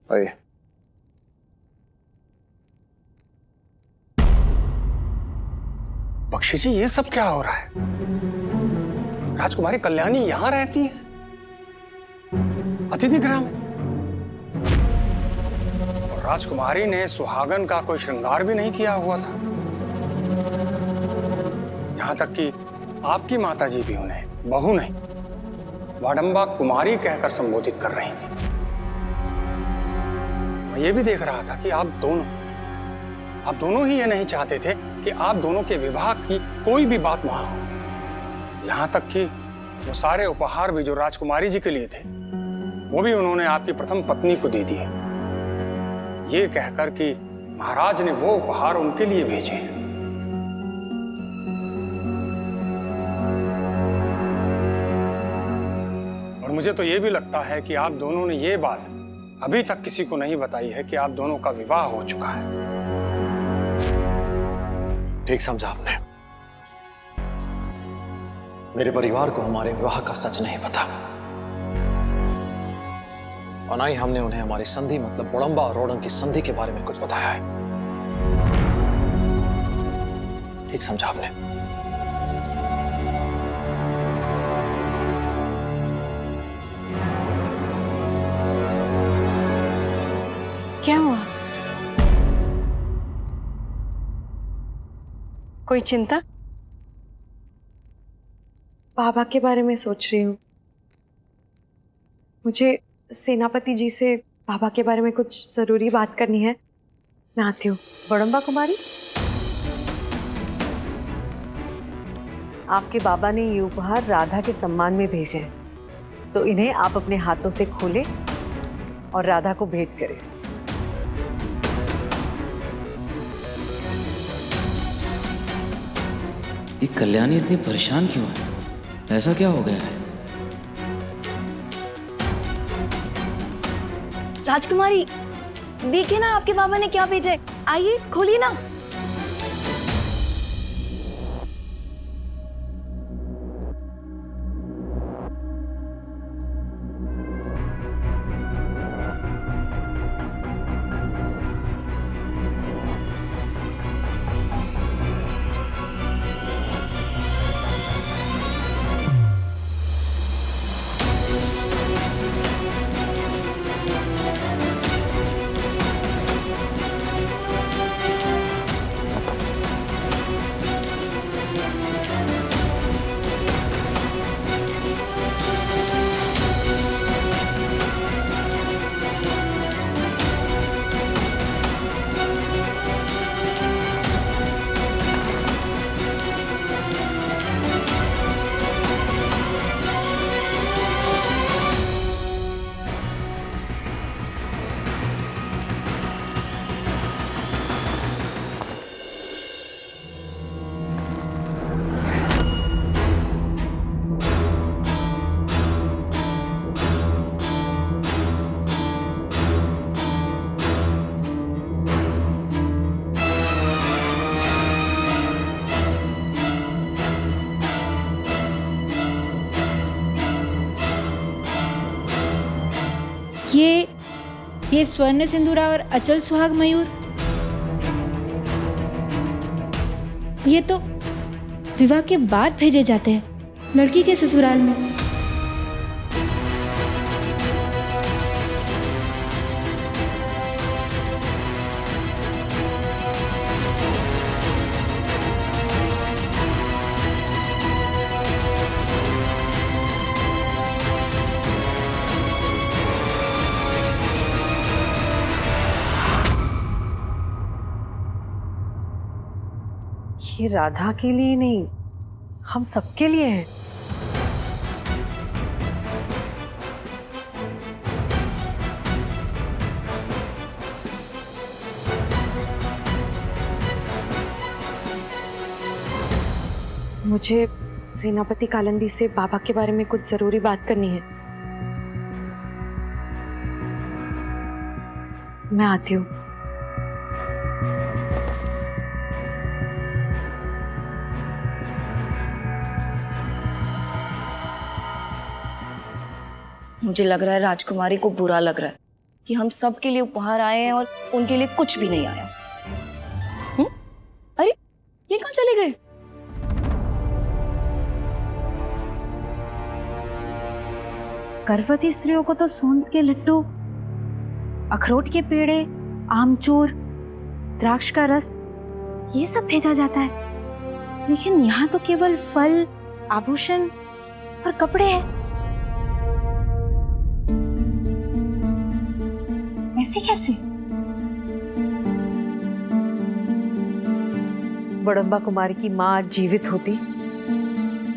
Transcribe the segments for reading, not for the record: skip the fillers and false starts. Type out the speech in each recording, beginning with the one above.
अरे बख्शी जी, ये सब क्या हो रहा है? राजकुमारी कल्याणी यहां रहती है, अतिथि गृह में, और राजकुमारी ने सुहागन का कोई श्रृंगार भी नहीं किया हुआ था। यहां तक कि आपकी माताजी भी उन्हें बहू नहीं, वाडंबा कुमारी कहकर संबोधित कर रही थी। मैं ये भी देख रहा था कि आप दोनों ही ये नहीं चाहते थे कि आप दोनों के विवाह की कोई भी बात वहां हो। यहां तक कि वो सारे उपहार भी जो राजकुमारी जी के लिए थे, वो भी उन्होंने आपकी प्रथम पत्नी को दे दिए, ये कहकर कि महाराज ने वो उपहार उनके लिए भेजे हैं। और मुझे तो ये भी लगता है कि आप दोनों ने ये बात अभी तक किसी को नहीं बताई है कि आप दोनों का विवाह हो चुका है। ठीक समझा आपने। मेरे परिवार को हमारे विवाह का सच नहीं पता, और ना ही हमने उन्हें हमारी संधि मतलब वड़ंबा और रोड़ंग की संधि के बारे में कुछ बताया है। ठीक समझा आपने। क्या हुआ? कोई चिंता? बाबा के बारे में सोच रही हूँ। मुझे सेनापति जी से बाबा के बारे में कुछ जरूरी बात करनी है। मैं आती हूँ। वड़ंबा कुमारी, आपके बाबा ने ये उपहार राधा के सम्मान में भेजे हैं, तो इन्हें आप अपने हाथों से खोलें और राधा को भेंट करें। ये कल्याणी इतनी परेशान क्यों है? ऐसा क्या हो गया है? राजकुमारी, देखिए ना आपके बाबा ने क्या भेजा है। आइए खोलिए ना। ये स्वर्ण सिंदूरा और अचल सुहाग मयूर, ये तो विवाह के बाद भेजे जाते हैं लड़की के ससुराल में। ये राधा के लिए नहीं, हम सबके लिए है। मुझे सेनापति कालिंदी से बाबा के बारे में कुछ जरूरी बात करनी है। मैं आती हूँ। मुझे लग रहा है राजकुमारी को बुरा लग रहा है। कि हम सब के लिए उपहार आए हैं और उनके लिए कुछ भी नहीं आया। अरे ये कहाँ चले गए? गर्भवती स्त्रियों को तो सौंठ के लड्डू, अखरोट के पेड़े, आमचूर, द्राक्ष का रस, ये सब भेजा जाता है, लेकिन यहाँ तो केवल फल, आभूषण और कपड़े हैं। ऐसे कैसे? बड़म्बा कुमारी की माँ आज जीवित होती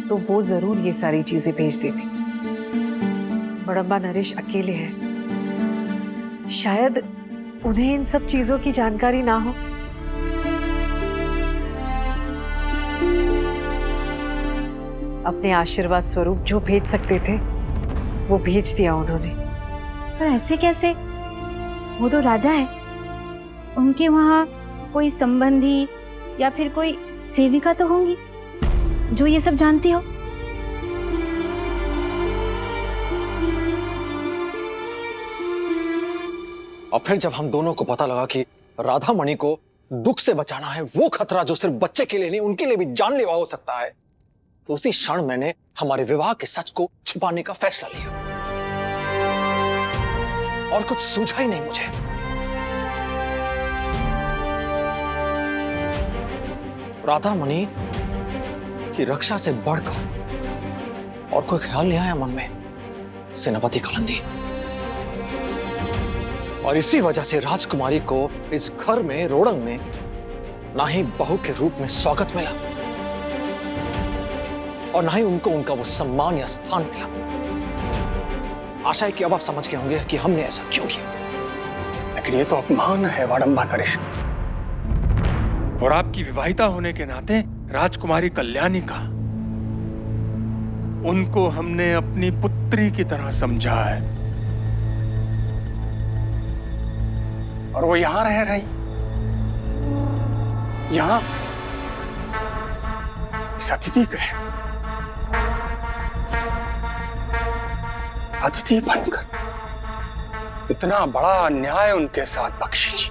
तो वो जरूर ये सारी चीजें भेज देती। बड़म्बा नरेश अकेले हैं, शायद उन्हें इन सब चीजों की जानकारी ना हो। अपने आशीर्वाद स्वरूप जो भेज सकते थे वो भेज दिया उन्होंने। पर ऐसे कैसे? वो तो राजा है, उनके वहाँ कोई संबंधी या फिर कोई सेविका तो होंगी जो ये सब जानती हो। और फिर जब हम दोनों को पता लगा कि राधा मणि को दुख से बचाना है, वो खतरा जो सिर्फ बच्चे के लिए नहीं उनके लिए भी जानलेवा हो सकता है, तो उसी क्षण मैंने हमारे विवाह के सच को छिपाने का फैसला लिया। और कुछ सूझा ही नहीं मुझे। राधा मणि की रक्षा से बढ़कर और कोई ख्याल नहीं आया मन में सेनापति कालिंदी। और इसी वजह से राजकुमारी को इस घर में, रोड़ंग में, ना ही बहू के रूप में स्वागत मिला और ना ही उनको उनका वो सम्मान या स्थान मिला। आशा है कि अब आप समझ गए होंगे कि हमने ऐसा क्यों किया। लेकिन ये तो अपमान है बड़म्बा नरेश, और आपकी विवाहिता होने के नाते राजकुमारी कल्याणी का, उनको हमने अपनी पुत्री की तरह समझा है और वो यहां रह रही, यहां इस अतिथि गृह, अतिथि बनकर। इतना बड़ा अन्याय उनके साथ बख्शी जी,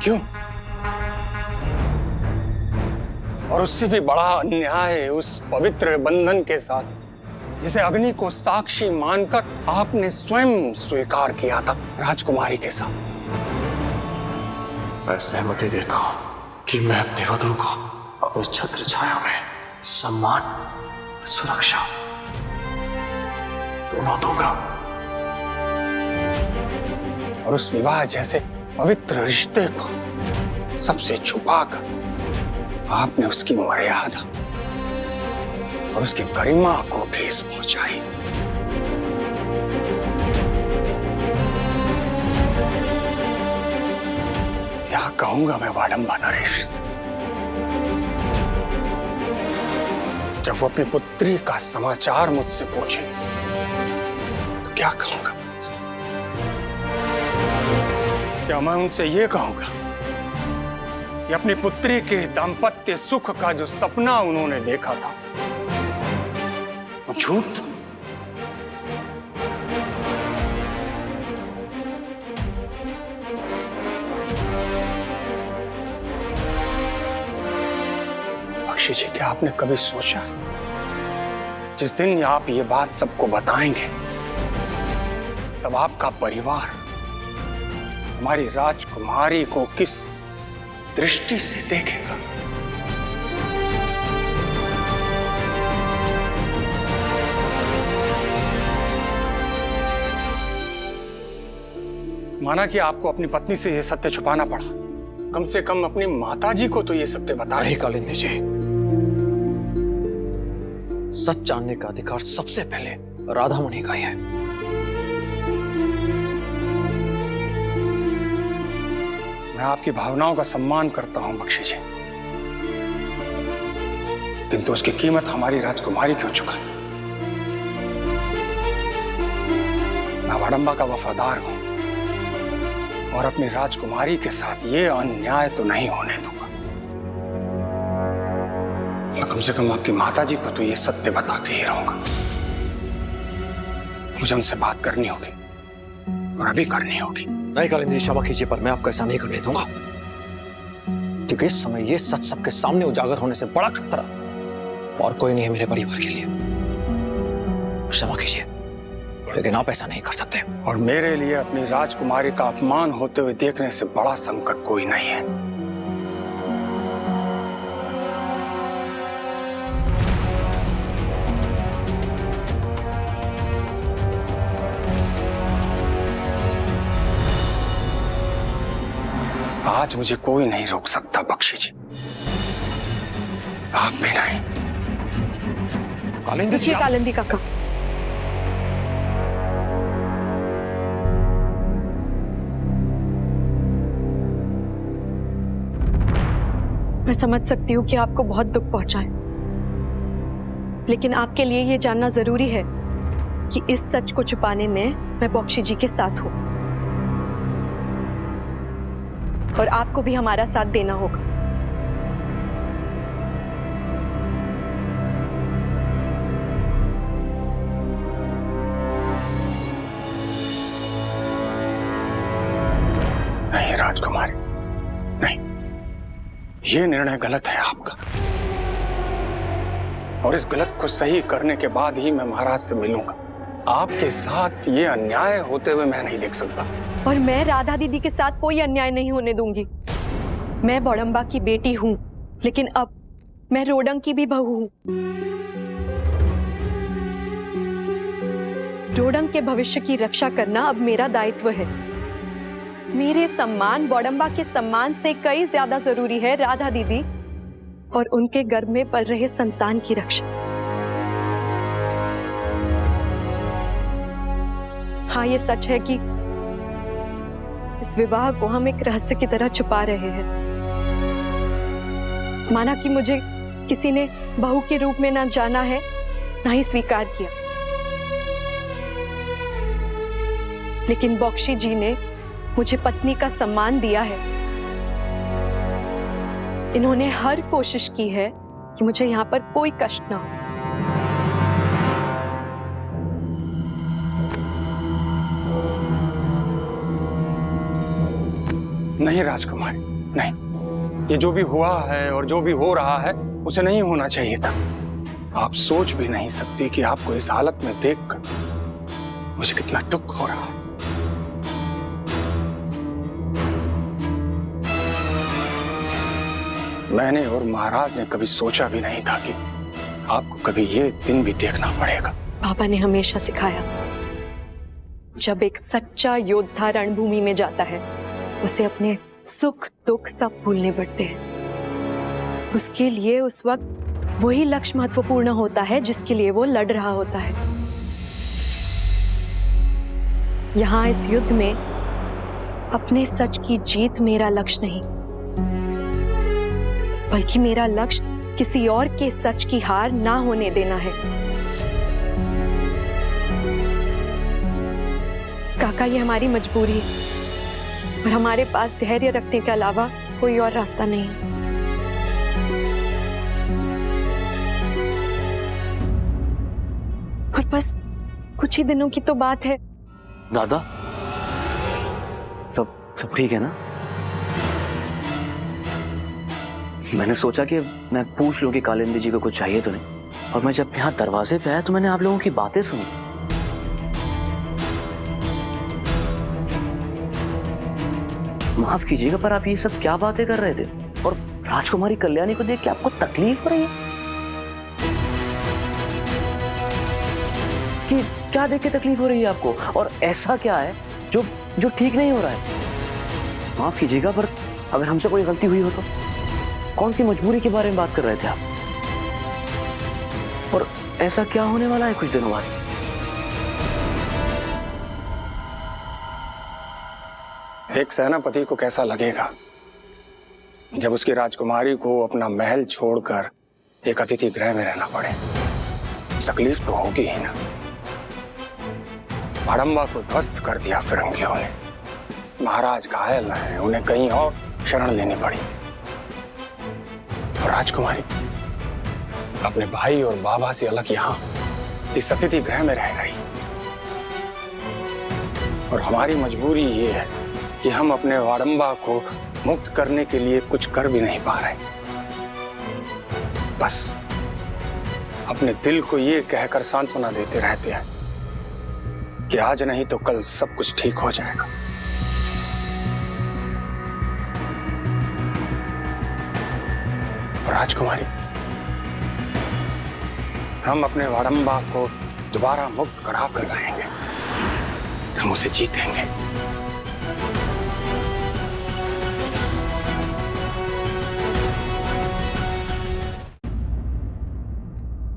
क्यों? और उससे भी बड़ा अन्याय उस पवित्र बंधन के साथ जिसे अग्नि को साक्षी मानकर आपने स्वयं स्वीकार किया था राजकुमारी के साथ। मैं सहमति देता हूं कि मैं अपनी वधू को अपनी छत्र छाया में सम्मान, सुरक्षा दोनों दूंगा। और उस विवाह जैसे पवित्र रिश्ते को सबसे छुपाकर आपने उसकी मर्यादा और उसकी गरिमा को ठेस पहुंचाई। क्या कहूंगा मैं बड़म्बा नरेश से, जब वो अपनी पुत्री का समाचार मुझसे पूछे तो क्या कहूंगा मुझसे? क्या मैं उनसे ये कहूंगा कि अपनी पुत्री के दाम्पत्य सुख का जो सपना उन्होंने देखा था वो झूठ था? बख्शी जी, क्या आपने कभी सोचा जिस दिन आप ये बात सबको बताएंगे तब आपका परिवार हमारी राजकुमारी को किस दृष्टि से देखेगा? माना कि आपको अपनी पत्नी से यह सत्य छुपाना पड़ा, कम से कम अपनी माताजी को तो यह सत्य बताएं। नहीं कालिंदी जी, सच जानने का अधिकार सबसे पहले राधा मणि का ही है। मैं आपकी भावनाओं का सम्मान करता हूं बख्शी जी, किंतु उसकी कीमत हमारी राजकुमारी क्यों चुका? मैं बड़म्बा का वफादार हूं और अपनी राजकुमारी के साथ ये अन्याय तो नहीं होने दूंगा। मैं कम से कम आपकी माताजी को तो ये सत्य बता के ही रहूंगा। मुझे उनसे बात करनी होगी और अभी करनी होगी। नहीं कालिंदी जी, क्षमा कीजिए, पर मैं आपको ऐसा नहीं करने दूंगा, क्योंकि इस समय ये सच सबके सामने उजागर होने से बड़ा खतरा और कोई नहीं है मेरे परिवार के लिए। क्षमा कीजिए, लेकिन आप ऐसा नहीं कर सकते। और मेरे लिए अपनी राजकुमारी का अपमान होते हुए देखने से बड़ा संकट कोई नहीं है। आज मुझे कोई नहीं रोक सकता बख्शी जी, आप भी नहीं। कालिंदी जी, कालिंदी काका, मैं समझ सकती हूँ कि आपको बहुत दुख पहुंचा है, लेकिन आपके लिए ये जानना जरूरी है कि इस सच को छुपाने में मैं बख्शी जी के साथ हूँ और आपको भी हमारा साथ देना होगा। नहीं राजकुमारी, नहीं, ये निर्णय गलत है आपका, और इस गलत को सही करने के बाद ही मैं महाराज से मिलूंगा। आपके साथ ये अन्याय होते हुए मैं नहीं देख सकता। और मैं राधा दीदी के साथ कोई अन्याय नहीं होने दूंगी। मैं बड़म्बा की बेटी हूं, लेकिन अब मैं रोडंग की भी बहू हूं। रोडंग के भविष्य की रक्षा करना अब मेरा दायित्व है। मेरे सम्मान बड़म्बा के सम्मान से कई ज्यादा जरूरी है राधा दीदी और उनके गर्भ में पल रहे संतान की रक्षा। हाँ, ये सच है कि इस विवाह को हम एक रहस्य की तरह छुपा रहे हैं। माना कि मुझे किसी ने बहू के रूप में ना जाना है, ना ही स्वीकार किया, लेकिन बख्शी जी ने मुझे पत्नी का सम्मान दिया है। इन्होंने हर कोशिश की है कि मुझे यहाँ पर कोई कष्ट ना हो। नहीं राजकुमारी, नहीं, ये जो भी हुआ है और जो भी हो रहा है उसे नहीं होना चाहिए था। आप सोच भी नहीं सकती कि आपको इस हालत में देखकर मुझे कितना दुख हो रहा है। मैंने और महाराज ने कभी सोचा भी नहीं था कि आपको कभी ये दिन भी देखना पड़ेगा। पापा ने हमेशा सिखाया, जब एक सच्चा योद्धा रणभूमि में जाता है उसे अपने सुख दुख सब भूलने पड़ते हैं। उसके लिए उस वक्त वही लक्ष्य महत्वपूर्ण होता है जिसके लिए वो लड़ रहा होता है। यहाँ इस युद्ध में अपने सच की जीत मेरा लक्ष्य नहीं, बल्कि मेरा लक्ष्य किसी और के सच की हार ना होने देना है। काका, ये हमारी मजबूरी है और हमारे पास धैर्य रखने के अलावा कोई और रास्ता नहीं। और बस कुछ ही दिनों की तो बात है। दादा, सब ठीक है ना? मैंने सोचा कि मैं पूछ लूं कि कालिंदी जी को कुछ चाहिए तो नहीं, और मैं जब यहाँ दरवाजे पे आया तो मैंने आप लोगों की बातें सुनी। माफ कीजिएगा, पर आप ये सब क्या बातें कर रहे थे? और राजकुमारी कल्याणी को देख के आपको तकलीफ हो रही है? कि क्या देख के तकलीफ हो रही है आपको? और ऐसा क्या है जो ठीक नहीं हो रहा है? माफ कीजिएगा, पर अगर हमसे कोई गलती हुई हो तो? कौन सी मजबूरी के बारे में बात कर रहे थे आप? और ऐसा क्या होने वाला है कुछ दिनों बाद? एक सेनापति को कैसा लगेगा जब उसकी राजकुमारी को अपना महल छोड़कर एक अतिथि गृह में रहना पड़े? तकलीफ तो होगी ही ना। बड़म्बा को ध्वस्त कर दिया फिरंगियों ने। महाराज घायल हैं, उन्हें कहीं और शरण लेनी पड़ी। और राजकुमारी अपने भाई और बाबा से अलग यहाँ इस अतिथि गृह में रह रही। और हमारी मजबूरी ये है कि हम अपने वाडंबा को मुक्त करने के लिए कुछ कर भी नहीं पा रहे। बस अपने दिल को ये कहकर सांत्वना देते रहते हैं कि आज नहीं तो कल सब कुछ ठीक हो जाएगा। राजकुमारी, हम अपने वाडंबा को दोबारा मुक्त करा कर लाएंगे। हम उसे जीतेंगे।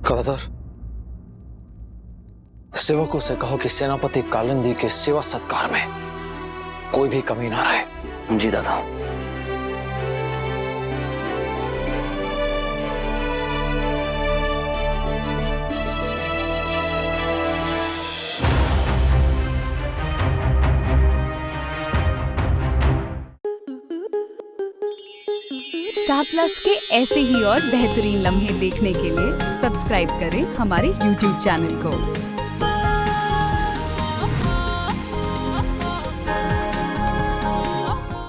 गदाधर, सेवकों से कहो कि सेनापति कालिंदी के सेवा सत्कार में कोई भी कमी ना रहे। जी दादा। स्टार प्लस के ऐसे ही और बेहतरीन लम्हे देखने के लिए सब्सक्राइब करें हमारे YouTube चैनल को।